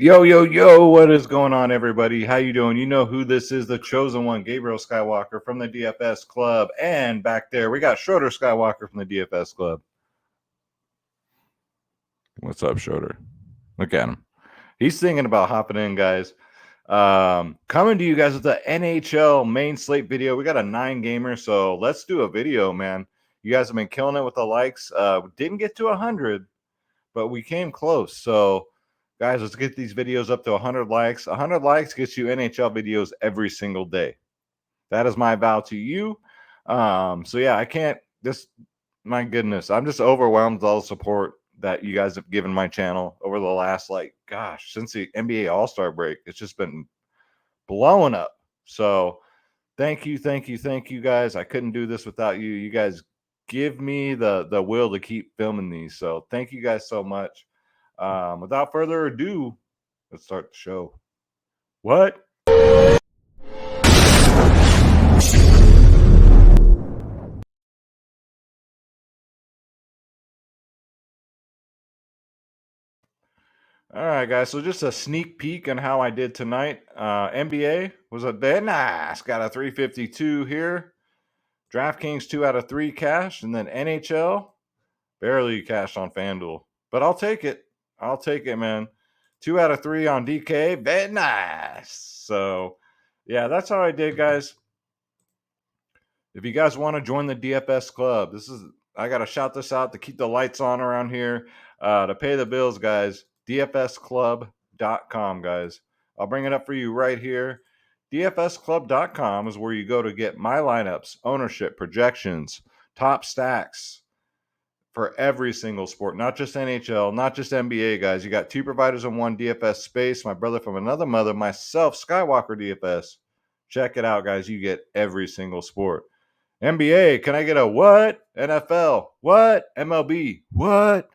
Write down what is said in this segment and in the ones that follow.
Yo, what is going on, everybody? How you doing? You know who this is, the chosen one, Gabriel Skywalker from the DFS Club. And back there, we got Schroeder Skywalker from the DFS Club. What's up, Schroeder? Look at him. He's thinking about hopping in, guys. Coming to you guys with the NHL main slate video. We got a 9-gamer, so let's do a video, man. You guys have been killing it with the likes. Didn't get to 100, but we came close. So, guys, let's get these videos up to 100 likes. 100 likes gets you NHL videos every single day. That is my vow to you. So yeah, I can't just, my goodness, I'm just overwhelmed with all the support that you guys have given my channel over the last, since the NBA All-Star break. It's just been blowing up. So thank you, guys. I couldn't do this without you. You guys give me the will to keep filming these. So thank you guys so much. Without further ado, let's start the show. What? All right, guys. So just a sneak peek on how I did tonight. NBA was a bit nice. Got a 352 here. DraftKings 2 out of 3 cash, and then NHL barely cashed on FanDuel, but I'll take it. I'll take it, man. 2 out of 3 on DK. Very nice. So, yeah, that's how I did, guys. If you guys want to join the DFS club, I got to shout this out to keep the lights on around here, to pay the bills, guys. DFSclub.com, guys. I'll bring it up for you right here. DFSclub.com is where you go to get my lineups, ownership, projections, top stacks for every single sport, not just NHL, not just NBA, guys. You got 2 providers in one DFS space. My brother from another mother, myself, Skywalker DFS. Check it out, guys. You get every single sport. NBA, can I get a what? NFL, what? MLB, what?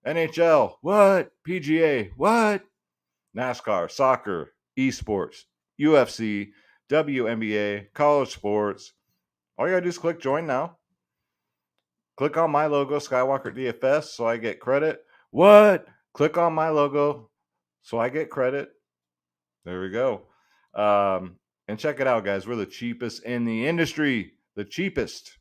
NHL, what? PGA, what? NASCAR, soccer, esports, UFC, WNBA, college sports. All you gotta do is click join now. Click on my logo, Skywalker DFS, so I get credit. What? Click on my logo so I get credit. There we go. And check it out, guys. We're the cheapest in the industry. The cheapest.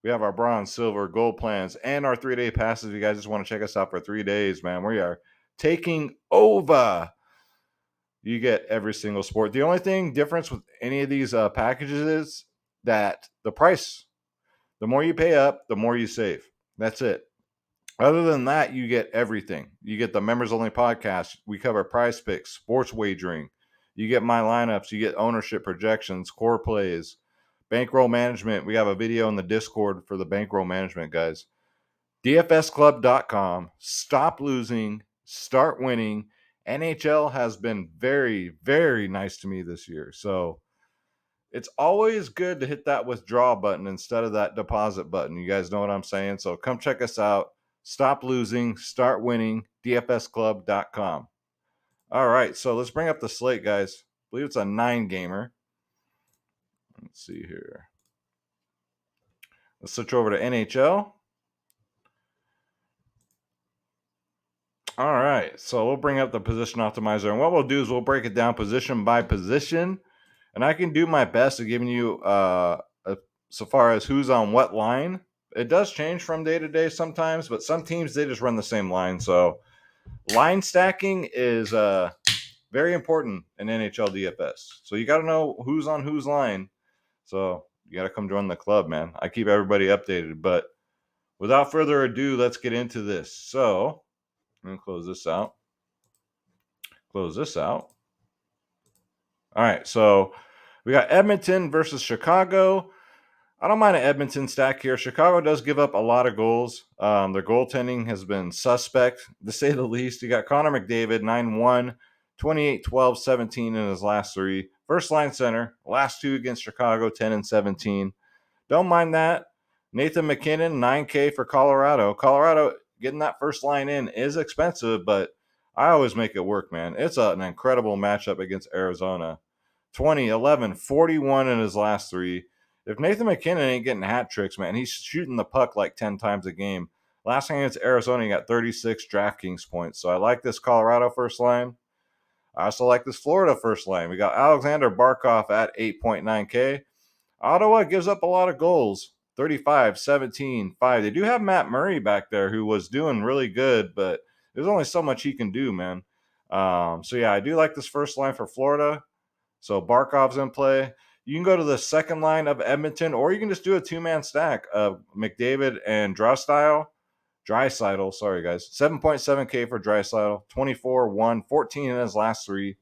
We have our bronze, silver, gold plans, and our 3-day passes. If you guys just want to check us out for 3 days, man, we are taking over. You get every single sport. The only difference with any of these packages is that the price. The more you pay up, the more you save. That's it. Other than that, you get everything. You get the members only podcast. We cover prize picks, sports wagering. You get my lineups. You get ownership projections, core plays, bankroll management. We have a video in the Discord for the bankroll management, guys. DFSclub.com. Stop losing. Start winning. NHL has been very, very nice to me this year. So it's always good to hit that withdraw button instead of that deposit button. You guys know what I'm saying? So come check us out. Stop losing, start winning, dfsclub.com. All right, so let's bring up the slate, guys. I believe it's a 9-gamer. Let's see here. Let's switch over to NHL. All right, so we'll bring up the position optimizer. And what we'll do is we'll break it down position by position. And I can do my best at giving you so far as who's on what line. It does change from day to day sometimes, but some teams, they just run the same line. So line stacking is very important in NHL DFS. So you got to know who's on whose line. So you got to come join the club, man. I keep everybody updated. But without further ado, let's get into this. So I'm going to close this out. Close this out. All right, so we got Edmonton versus Chicago. I don't mind an Edmonton stack here. Chicago does give up a lot of goals. Their goaltending has been suspect, to say the least. You got Connor McDavid, 9-1, 28, 12, 17 in his last 3. First line center, last 2 against Chicago, 10 and 17. Don't mind that. Nathan McKinnon, 9K for Colorado. Colorado getting that first line in is expensive, but I always make it work, man. It's an incredible matchup against Arizona. 20, 11, 41 in his last 3. If Nathan McKinnon ain't getting hat tricks, man, he's shooting the puck like 10 times a game. Last time against Arizona, he got 36 DraftKings points. So I like this Colorado first line. I also like this Florida first line. We got Alexander Barkov at 8.9K. Ottawa gives up a lot of goals. 35, 17, 5. They do have Matt Murray back there who was doing really good, but there's only so much he can do, man. So yeah, I do like this first line for Florida. So Barkov's in play. You can go to the second line of Edmonton, or you can just do a two-man stack of McDavid and Draisaitl, sorry guys. 7.7K for Draisaitl, 24, 1, 14 in his last three.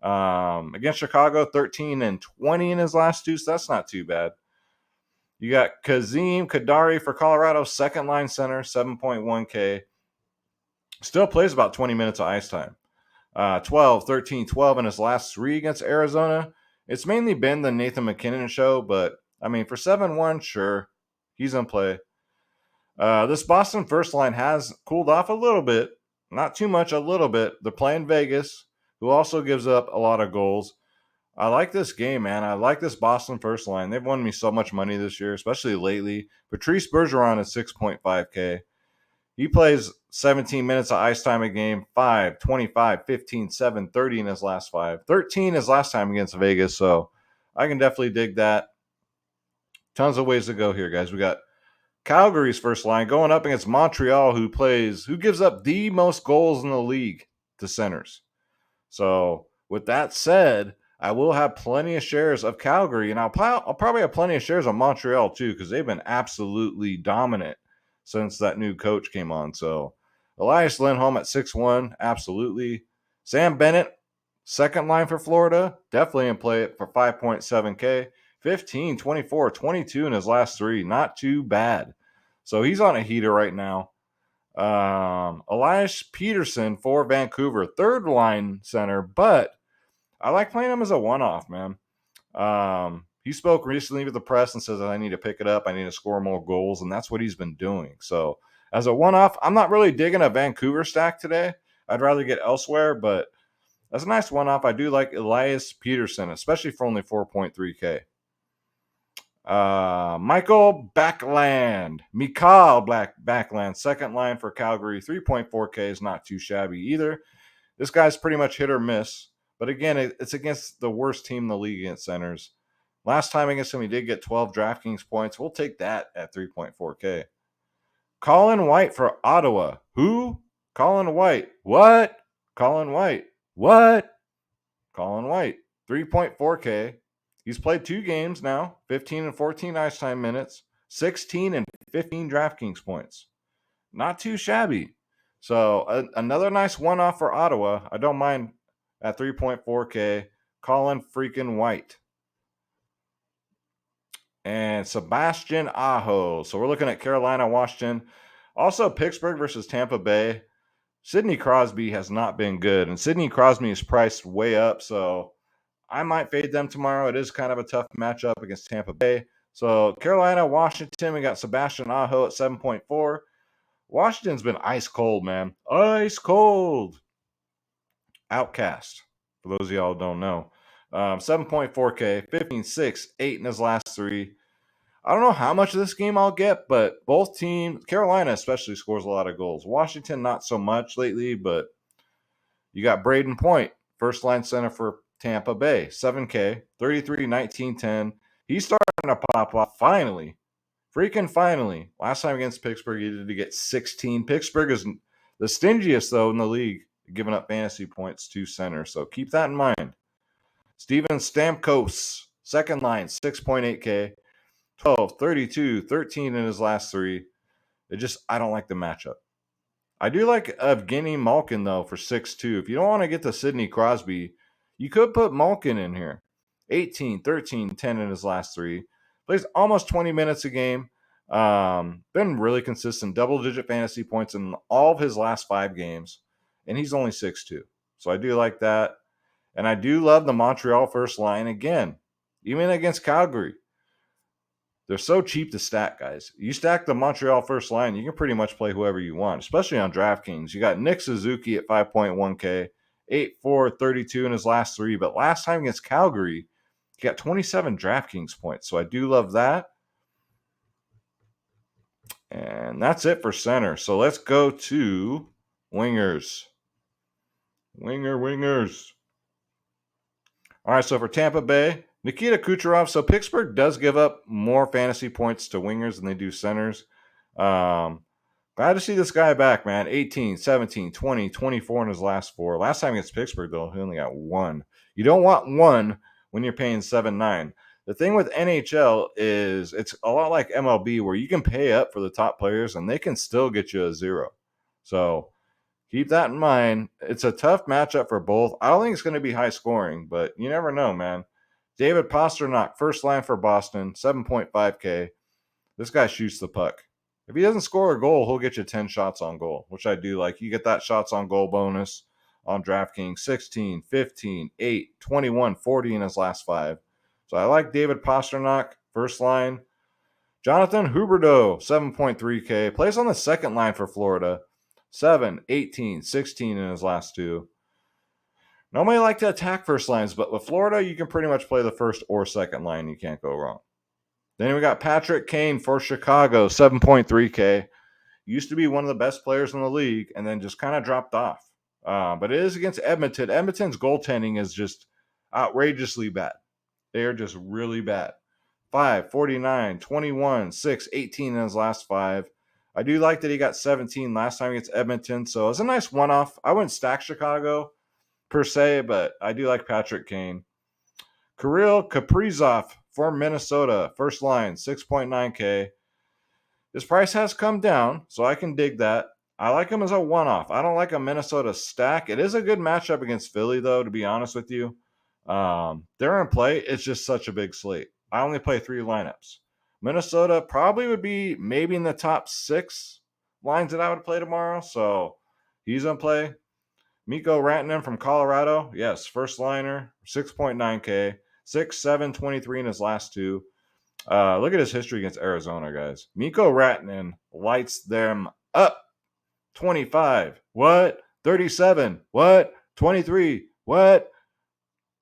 Against Chicago, 13 and 20 in his last two, so that's not too bad. You got Kazim Kadari for Colorado, second line center, 7.1K. Still plays about 20 minutes of ice time. 12, 13, 12 in his last three against Arizona. It's mainly been the Nathan McKinnon show, but I mean, for 7-1, sure, he's in play. This Boston first line has cooled off a little bit. Not too much, a little bit. They're playing Vegas, who also gives up a lot of goals. I like this game, man. I like this Boston first line. They've won me so much money this year, especially lately. Patrice Bergeron is 6.5K. He plays 17 minutes of ice time a game, 5, 25, 15, 7, 30 in his last 5. 13 his last time against Vegas, so I can definitely dig that. Tons of ways to go here, guys. We got Calgary's first line going up against Montreal, who gives up the most goals in the league to centers. So with that said, I will have plenty of shares of Calgary, and I'll probably have plenty of shares of Montreal too, because they've been absolutely dominant since that new coach came on. So Elias Lindholm at 6-1, absolutely. Sam Bennett, second line for Florida, definitely in play for 5.7K. 15, 24, 22 in his last three. Not too bad. So he's on a heater right now. Elias Peterson for Vancouver, third line center, but I like playing him as a one-off, man. He spoke recently with the press and says that I need to pick it up. I need to score more goals, and that's what he's been doing. So as a one-off, I'm not really digging a Vancouver stack today. I'd rather get elsewhere, but as a nice one-off, I do like Elias Peterson, especially for only 4.3K. Mikael Backlund, second line for Calgary, 3.4K is not too shabby either. This guy's pretty much hit or miss, but again, it's against the worst team in the league against centers. Last time against him, he did get 12 DraftKings points. We'll take that at 3.4K. Colin White for Ottawa. Who? Colin White. What? Colin White. What? Colin White. 3.4K. He's played 2 games now, 15 and 14 ice time minutes, 16 and 15 DraftKings points. Not too shabby. So another nice one-off for Ottawa. I don't mind at 3.4K. Colin freaking White. And Sebastian Aho. So we're looking at Carolina, Washington. Also Pittsburgh versus Tampa Bay. Sidney Crosby has not been good. And Sidney Crosby is priced way up, so I might fade them tomorrow. It is kind of a tough matchup against Tampa Bay. So Carolina, Washington, we got Sebastian Aho at 7.4. Washington's been ice cold, man. Ice cold. Outcast, for those of y'all who don't know. 7.4K, 15, 6, 8 in his last 3. I don't know how much of this game I'll get, but both teams, Carolina especially, scores a lot of goals. Washington, not so much lately, but you got Braden Point, first line center for Tampa Bay, 7K, 33, 19, 10. He's starting to pop off finally. Freaking finally. Last time against Pittsburgh, he did get 16. Pittsburgh is the stingiest, though, in the league, giving up fantasy points to center. So keep that in mind. Steven Stamkos, second line, 6.8K, 12, 32, 13 in his last 3. I don't like the matchup. I do like Evgeny Malkin, though, for 6-2. If you don't want to get to Sidney Crosby, you could put Malkin in here. 18, 13, 10 in his last 3. Plays almost 20 minutes a game. Been really consistent. Double-digit fantasy points in all of his last 5 games. And he's only 6'2". So I do like that. And I do love the Montreal first line again. Even against Calgary. They're so cheap to stack, guys. You stack the Montreal first line, you can pretty much play whoever you want, especially on DraftKings. You got Nick Suzuki at 5.1K, 8-4, 32 in his last 3. But last time against Calgary, he got 27 DraftKings points. So I do love that. And that's it for center. So let's go to wingers. Wingers. All right, so for Tampa Bay, Nikita Kucherov. So Pittsburgh does give up more fantasy points to wingers than they do centers. Glad to see this guy back, man. 18, 17, 20, 24 in his last 4. Last time against Pittsburgh, though, he only got 1. You don't want 1 when you're paying 7-9. The thing with NHL is it's a lot like MLB where you can pay up for the top players and they can still get you a 0. So keep that in mind. It's a tough matchup for both. I don't think it's going to be high scoring, but you never know, man. David Pastrnak, first line for Boston, 7.5K. This guy shoots the puck. If he doesn't score a goal, he'll get you 10 shots on goal, which I do like. You get that shots on goal bonus on DraftKings, 16, 15, 8, 21, 40 in his last 5. So I like David Pastrnak, first line. Jonathan Huberdeau, 7.3K. Plays on the second line for Florida. 7, 18, 16 in his last 2. Normally I like to attack first lines, but with Florida, you can pretty much play the first or second line. You can't go wrong. Then we got Patrick Kane for Chicago, 7.3K. Used to be one of the best players in the league and then just kind of dropped off. But it is against Edmonton. Edmonton's goaltending is just outrageously bad. They are just really bad. 5, 49, 21, 6, 18 in his last 5. I do like that he got 17 last time against Edmonton, so it's a nice one-off. I wouldn't stack Chicago per se, but I do like Patrick Kane. Kirill Kaprizov for Minnesota, first line, 6.9K. His price has come down, so I can dig that. I like him as a one-off. I don't like a Minnesota stack. It is a good matchup against Philly, though, to be honest with you. They're in play. It's just such a big slate. I only play 3 lineups. Minnesota probably would be maybe in the top 6 lines that I would play tomorrow, so he's in play. Mikko Rantanen from Colorado, yes, first liner, 6.9K, 6, 7, 23 in his last 2. Look at his history against Arizona, guys. Mikko Rantanen lights them up. 25. What? 37. What? 23. What?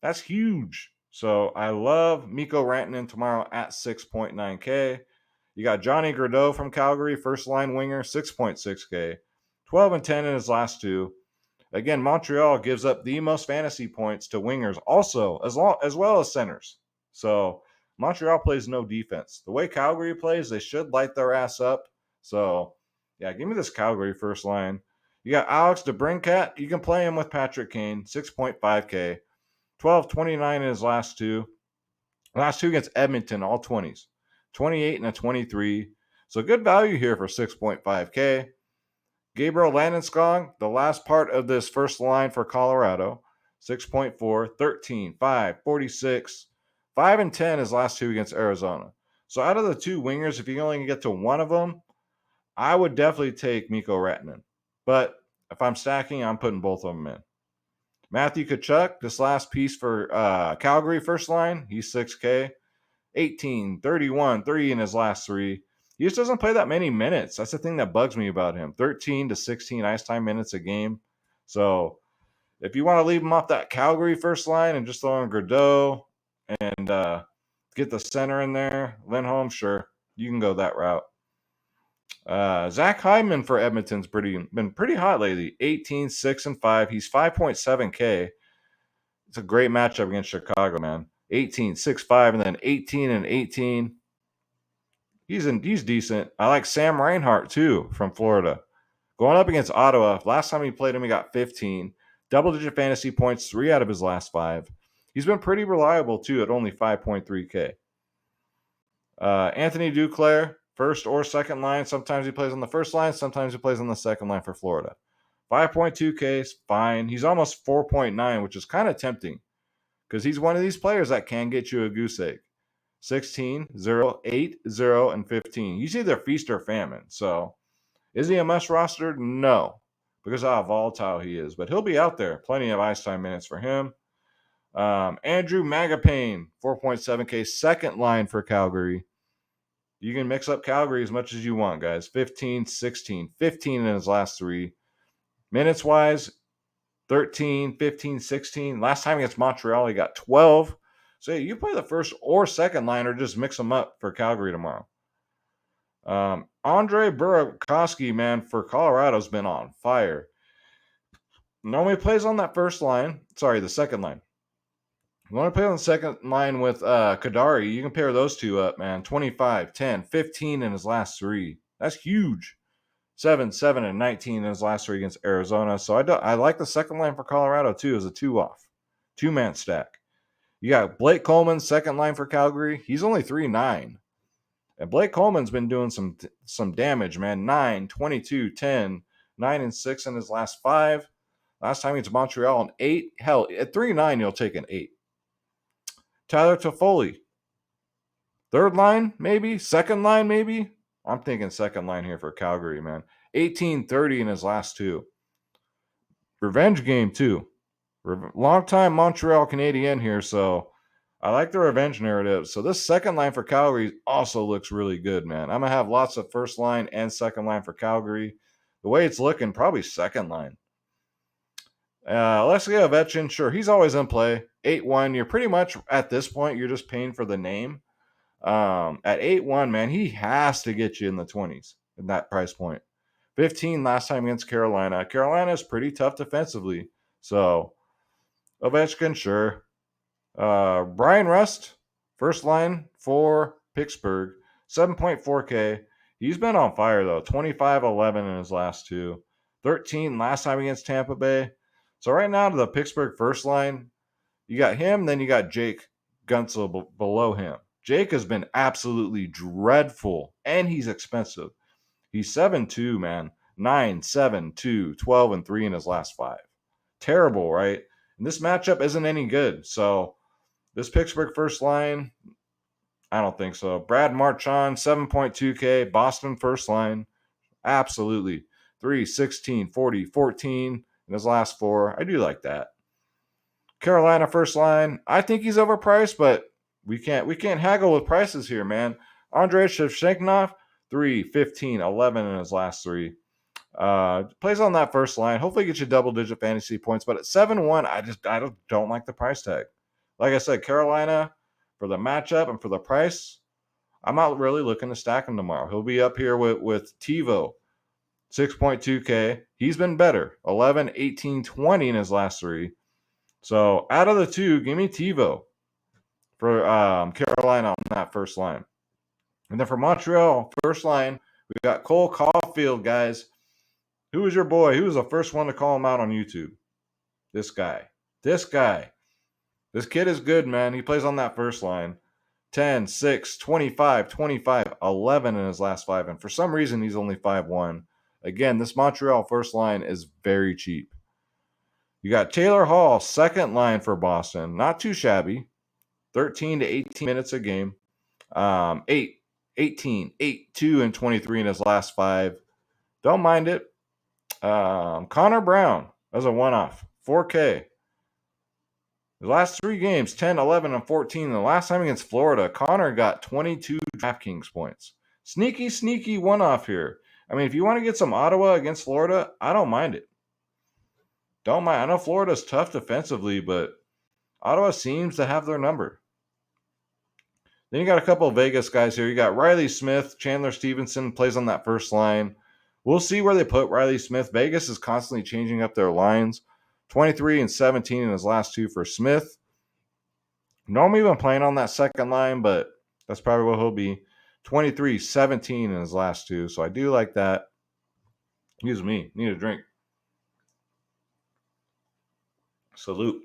That's huge. So I love Mikko Rantanen tomorrow at 6.9K. You got Johnny Gaudreau from Calgary, first line winger, 6.6K. 12 and 10 in his last 2. Again, Montreal gives up the most fantasy points to wingers also, as well as centers. So Montreal plays no defense. The way Calgary plays, they should light their ass up. So, yeah, give me this Calgary first line. You got Alex DeBrincat. You can play him with Patrick Kane, 6.5K. 12-29 in his last 2. Last 2 against Edmonton, all 20s. 28 and a 23. So good value here for 6.5K. Gabriel Landeskog, the last part of this first line for Colorado, 6.4, 13, 5, 46, 5 and 10 his last 2 against Arizona. So out of the 2 wingers, if you only get to one of them, I would definitely take Mikko Rantanen. But if I'm stacking, I'm putting both of them in. Matthew Tkachuk, this last piece for Calgary first line, he's 6K, 18, 31, 3 in his last 3. He just doesn't play that many minutes. That's the thing that bugs me about him. 13 to 16 ice time minutes a game. So if you want to leave him off that Calgary first line and just throw in Gaudreau and get the center in there, Lindholm, sure, you can go that route. Zach Hyman for Edmonton's been pretty hot lately. 18, 6, and 5. He's 5.7K. It's a great matchup against Chicago, man. 18, 6, 5, and then 18 and 18. He's decent. I like Sam Reinhart, too, from Florida. Going up against Ottawa, last time he played him, he got 15. Double-digit fantasy points, 3 out of his last 5. He's been pretty reliable, too, at only 5.3K. Anthony Duclair, first or second line. Sometimes he plays on the first line. Sometimes he plays on the second line for Florida. 5.2K is fine. He's almost 4.9, which is kind of tempting because he's one of these players that can get you a goose egg. 16, 0, 8, 0, and 15. He's either feast or famine. So is he a must roster? No, because of how volatile he is. But he'll be out there. Plenty of ice time minutes for him. Andrew Magapane, 4.7K, second line for Calgary. You can mix up Calgary as much as you want, guys. 15, 16, 15 in his last 3. Minutes-wise, 13, 15, 16. Last time against Montreal, he got 12. So you play the first or second line or just mix them up for Calgary tomorrow. Andre Burakovsky, man, for Colorado's been on fire. Normally plays on that first line. Sorry, the second line. You want to play on the second line with Kadari, you can pair those two up, man. 25, 10, 15 in his last three. That's huge. 7, 7, and 19 in his last three against Arizona. So I like the second line for Colorado, too, as a 2-off. 2-man stack. You got Blake Coleman, second line for Calgary. He's only 3-9. And Blake Coleman's been doing some damage, man. 9, 22, 10, 9, and 6 in his last 5. Last time he's Montreal, an 8. Hell, at 3-9, you'll take an 8. Tyler Toffoli. Third line, maybe? Second line, maybe? I'm thinking second line here for Calgary, man. 18-30 in his last 2. Revenge game, too. Long time Montreal Canadien here, so I like the revenge narrative. So this second line for Calgary also looks really good, man. I'm going to have lots of first line and second line for Calgary. The way it's looking, probably second line. Alexei Ovechkin, sure, he's always in play. 8-1, you're pretty much, at this point, you're just paying for the name. At 8-1, man, he has to get you in the 20s at that price point. 15 last time against Carolina. Carolina is pretty tough defensively. So, Ovechkin, sure. Brian Rust, first line for Pittsburgh, 7.4K. He's been on fire, though. 25-11 in his last 2. 13 last time against Tampa Bay. So right now to the Pittsburgh first line, you got him, then you got Jake Guentzel below him. Jake has been absolutely dreadful, and he's expensive. He's 7-2, man. 9, 7, 2, 12, and 3 in his last 5. Terrible, right? And this matchup isn't any good. So this Pittsburgh first line, I don't think so. Brad Marchand, 7.2K. Boston first line, absolutely. 3, 16, 40, 14 in his last 4. I do like that. Carolina first line, I think he's overpriced, but we can't haggle with prices here, man. Andrei Shevchenko, 3, 15, 11 in his last 3. Plays on that first line. Hopefully gets you double-digit fantasy points, but at 7-1, I don't like the price tag. Like I said, Carolina, for the matchup and for the price, I'm not really looking to stack him tomorrow. He'll be up here with TiVo, 6.2K. He's been better, 11, 18, 20 in his last 3. So out of the 2, give me TiVo for Carolina on that first line. And then for Montreal, first line, we got Cole Caulfield, guys. Who was your boy? Who was the first one to call him out on YouTube? This guy. This kid is good, man. He plays on that first line. 10, 6, 25, 25, 11 in his last 5. And for some reason, he's only 5-1. Again, this Montreal first line is very cheap. You got Taylor Hall, second line for Boston. Not too shabby. 13 to 18 minutes a game. 8, 18, 8, 2, and 23 in his last 5. Don't mind it. Connor Brown as a one-off. 4K. The last 3 games, 10, 11, and 14. The last time against Florida, Connor got 22 DraftKings points. Sneaky one-off here. I mean, if you want to get some Ottawa against Florida, I don't mind it. Don't mind. I know Florida's tough defensively, but Ottawa seems to have their number. Then you got a couple of Vegas guys here. You got Riley Smith, Chandler Stevenson plays on that first line. We'll see where they put Riley Smith. Vegas is constantly changing up their lines. 23 and 17 in his last 2 for Smith. Normally been playing on that second line, but that's probably what he'll be. 23, 17 in his last 2. So I do like that. Excuse me. Need a drink. Salute.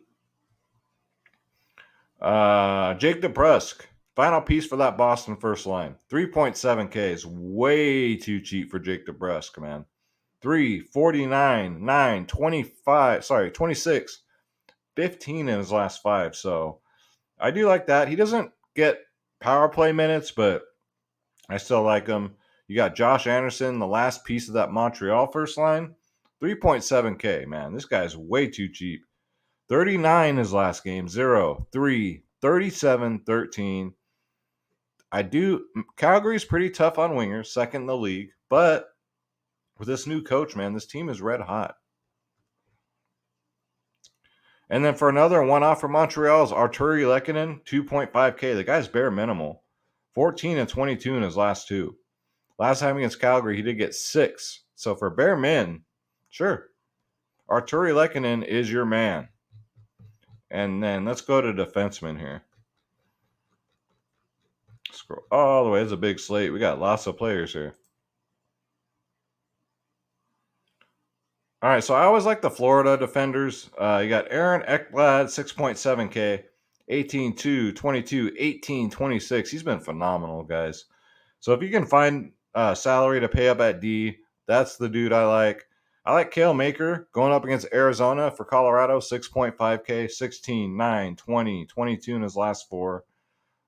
Jake DeBrusk. Final piece for that Boston first line. 3.7K is way too cheap for Jake DeBrusk, man. 3, 49, 9, 25, 26, 15 in his last 5. So I do like that. He doesn't get power play minutes, but I still like him. You got Josh Anderson, the last piece of that Montreal first line. 3.7K, man. This guy's way too cheap. 39 his last game. 0, 3, 37, 13. Calgary's pretty tough on wingers, second in the league, but with this new coach, man, this team is red hot. And then for another one-off for Montreal is Arturi Lehkonen, 2.5K. The guy's bare minimal. 14 and 22 in his last 2. Last time against Calgary, he did get 6. So for bare min, sure. Arturi Lehkonen is your man. And then let's go to defenseman here. Scroll all the way. It's a big slate. We got lots of players here. All right, so I always like the Florida defenders. You got Aaron Ekblad, 6.7K, 18-2, 22, 18, 26. He's been phenomenal, guys. So if you can find salary to pay up at D, that's the dude I like. I like Kale Maker going up against Arizona for Colorado, 6.5K, 16, 9, 20, 22 in his last four.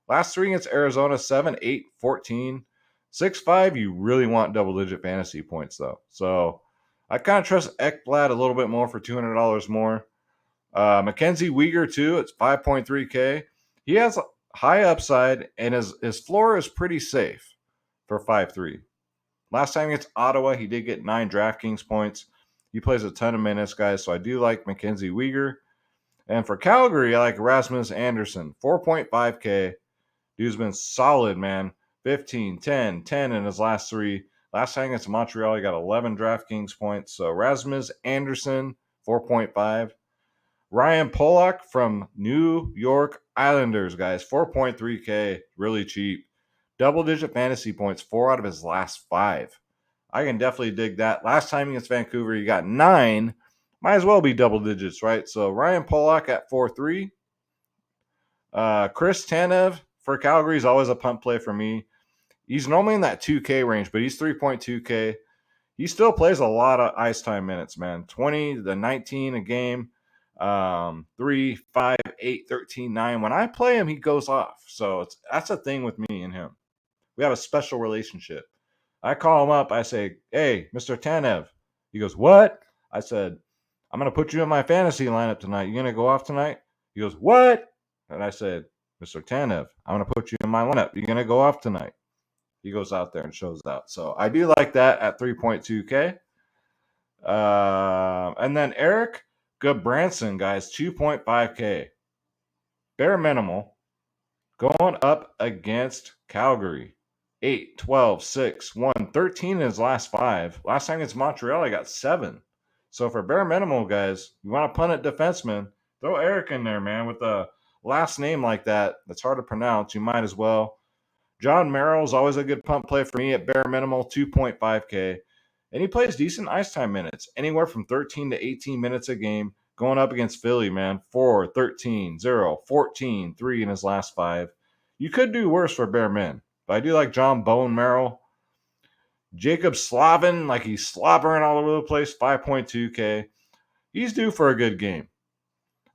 Last three against Arizona, 7, 8, 14. 6-5, you really want double-digit fantasy points, though. So I kind of trust Ekblad a little bit more for $200 more. Mackenzie Weegar, too. It's 5.3K. He has high upside, and his floor is pretty safe for 5-3. Last time against Ottawa, he did get 9 DraftKings points. He plays a ton of minutes, guys, so I do like Mackenzie Weegar. And for Calgary, I like Rasmus Andersson, 4.5K. Dude's been solid, man. 15, 10, 10 in his last three. Last time against Montreal, he got 11 DraftKings points. So Rasmus Andersson, 4.5. Ryan Pollock from New York Islanders, guys, 4.3K, really cheap. Double-digit fantasy points, 4 out of his last 5. I can definitely dig that. Last time against Vancouver, he got 9. Might as well be double digits, right? So Ryan Pollock at 4.3. Chris Tanev for Calgary is always a punt play for me. He's normally in that 2K range, but he's 3.2K. He still plays a lot of ice time minutes, man. 20 to 19 a game, 3, 5, 8, 13, 9. When I play him, he goes off. So that's a thing with me and him. We have a special relationship. I call him up. I say, hey, Mr. Tanev. He goes, what? I said, I'm going to put you in my fantasy lineup tonight. You going to go off tonight? He goes, what? And I said, Mr. Tanev, I'm going to put you in my lineup. You're going to go off tonight. He goes out there and shows out. So I do like that at 3.2K. And then Eric Goodbranson, guys, 2.5K. Bare minimal. Going up against Calgary. 8, 12, 6, 1, 13 in his last 5. Last time against Montreal, I got 7. So for bare minimal, guys, you want to punt at defenseman, throw Eric in there, man, with a last name like that. That's hard to pronounce. You might as well. John Merrill is always a good punt play for me at bare minimal, 2.5K. And he plays decent ice time minutes, anywhere from 13 to 18 minutes a game, going up against Philly, man. 4, 13, 0, 14, 3 in his last 5. You could do worse for bare men, but I do like John Bone Merrill. Jacob Slavin, like he's slobbering all over the place, 5.2K. He's due for a good game.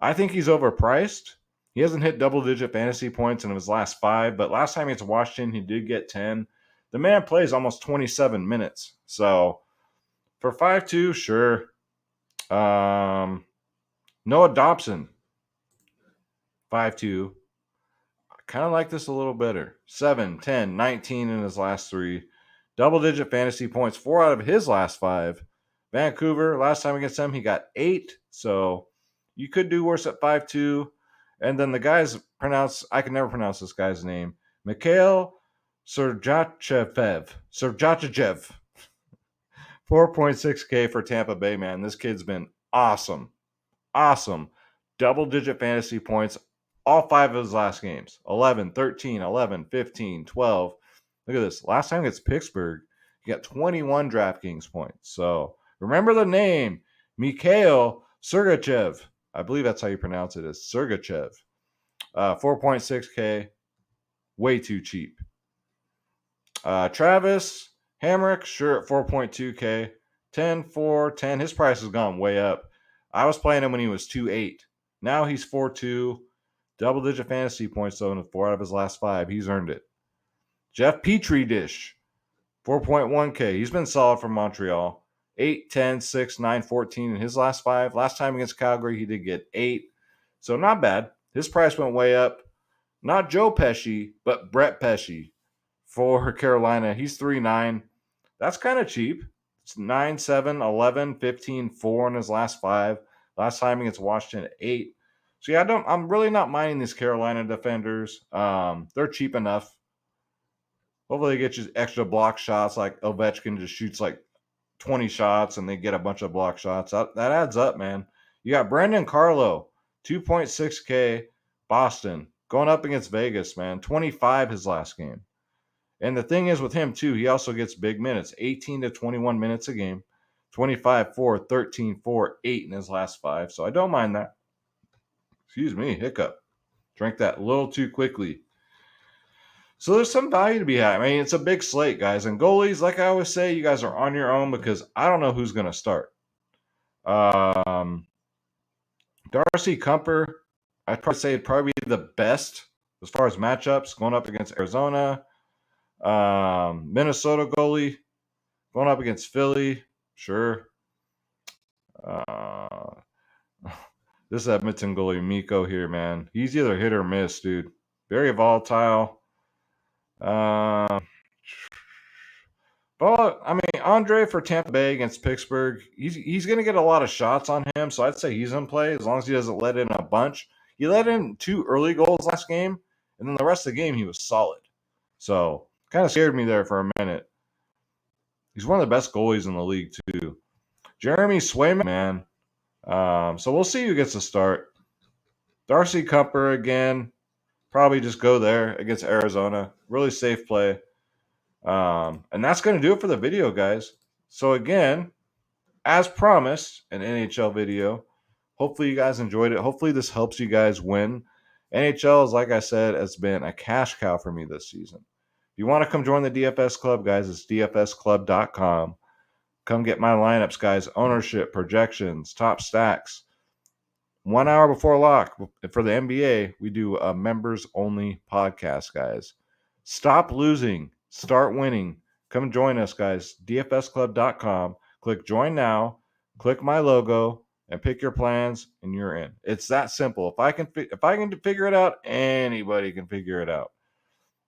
I think he's overpriced. He hasn't hit double-digit fantasy points in his last 5, but last time against Washington, he did get 10. The man plays almost 27 minutes. So for 5.2, sure. Noah Dobson, 5.2. I kind of like this a little better. 7, 10, 19 in his last 3. Double-digit fantasy points, 4 out of his last 5. Vancouver, last time against them, he got 8. So you could do worse at 5.2. And then the guy's I can never pronounce this guy's name. Mikhail Sergachev. 4.6K for Tampa Bay, man. This kid's been awesome. Awesome. Double-digit fantasy points all 5 of his last games. 11, 13, 11, 15, 12. Look at this. Last time against Pittsburgh, he got 21 DraftKings points. So remember the name, Mikhail Sergachev. I believe that's how you pronounce it, is Sergachev. 4.6K, way too cheap. Travis Hamrick, sure, at 4.2K. 10, 4, 10. His price has gone way up. I was playing him when he was 2.8. Now he's 4.2. Double-digit fantasy points, though, in 4 out of his last 5. He's earned it. Jeff Petrie Dish, 4.1K. He's been solid for Montreal. 8, 10, 6, 9, 14 in his last 5. Last time against Calgary, he did get 8. So not bad. His price went way up. Not Joe Pesci, but Brett Pesci for Carolina. He's 3.9. That's kind of cheap. It's 9, 7, 11, 15, 4 in his last 5. Last time against Washington, 8. So yeah, I'm really not minding these Carolina defenders. They're cheap enough. Hopefully they get you extra block shots, like Ovechkin just shoots like 20 shots and they get a bunch of block shots. That adds up, man. You got Brandon Carlo, 2.6K Boston going up against Vegas, man. 25 his last game. And the thing is with him, too, he also gets big minutes, 18 to 21 minutes a game, 25, 4, 13, 4, 8 in his last 5. So I don't mind that. Excuse me, hiccup. Drank that a little too quickly. So there's some value to be had. I mean, it's a big slate, guys. And goalies, like I always say, you guys are on your own because I don't know who's going to start. Darcy Kumper, I'd probably say probably the best as far as matchups going up against Arizona. Minnesota goalie going up against Philly. Sure. This Edmonton goalie, Mikko here, man. He's either hit or miss, dude. Very volatile. But I mean, Andre for Tampa Bay against Pittsburgh, he's going to get a lot of shots on him, so I'd say he's in play as long as he doesn't let in a bunch. He let in 2 early goals last game, and then the rest of the game he was solid. So kind of scared me there for a minute. He's one of the best goalies in the league too. Jeremy Swayman, man. So we'll see who gets the start. Darcy Kumper again. Probably just go there against Arizona. Really safe play. And that's going to do it for the video, guys. So again, as promised, an NHL video. Hopefully you guys enjoyed it. Hopefully this helps you guys win. NHL is, like I said, has been a cash cow for me this season. If you want to come join the DFS club, guys, it's dfsclub.com. Come get my lineups, guys. Ownership, projections, top stacks. 1 hour before lock for the NBA, we do a members-only podcast, guys. Stop losing. Start winning. Come join us, guys. dfsclub.com. Click join now. Click my logo and pick your plans, and you're in. It's that simple. If I can figure it out, anybody can figure it out.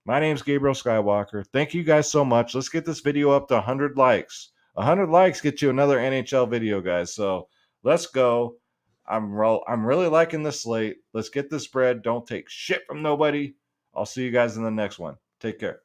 My name's Gabriel Skywalker. Thank you guys so much. Let's get this video up to 100 likes. 100 likes get you another NHL video, guys. So let's go. I'm really liking this slate. Let's get this spread. Don't take shit from nobody. I'll see you guys in the next one. Take care.